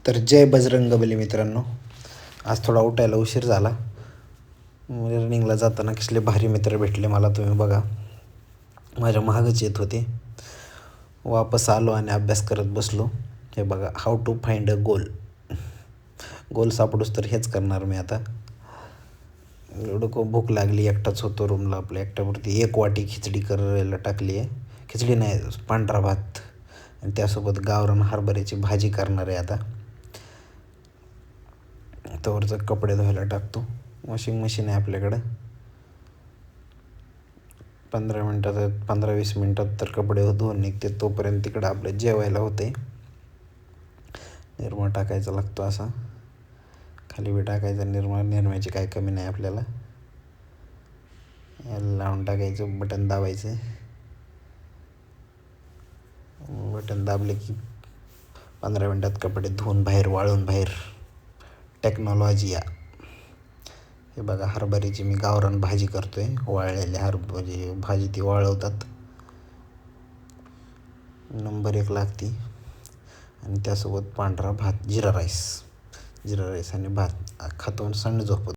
तर जय बजरंगबली मित्रांनो. आज थोडा उठायला उशीर झाला. रनिंगला जाताना कसले भारी मित्र भेटले मला, तुम्ही बघा. माझ्या मागच येत होते. वापस आलो आणि अभ्यास करत बसलो. हे बघा, हाऊ टू फाइंड अ गोल. गोल सापडूस तर हेच करणार मी आता. एवढं भूक लागली, एकटाच होतो रूमला आपल्या. एकट्यावरती एक वाटी खिचडी करायला टाकली आहे. खिचडी नाही, पांढरा भात, आणि त्यासोबत गावरान हरभऱ्याची भाजी करणार आहे आता. तोवरचं कपडे धुवायला टाकतो. वॉशिंग मशीन आहे आपल्याकडं. 15-20 मिनटात तर कपडे धुवून निघते. तोपर्यंत तिकडं आपलं जेवायला होते. निरमा टाकायचा लागतो असा, खाली बी टाकायचा निरमा. निरम्याची काय कमी नाही आपल्याला. याला लावून टाकायचं, बटन दाबायचं. बटन दाबले की 15 मिनटात कपडे धुवून बाहेर, वाळून बाहेर. टेक्नॉलॉजी या. हे बघा, हरभऱ्याची मी गावरान भाजी करतोय. वाळलेली म्हणजे भाजी ती वाळवतात, नंबर 1 लागती. आणि त्यासोबत पांढरा भात, जिरा राईस आणि भात खातो आणि सण झोपतो.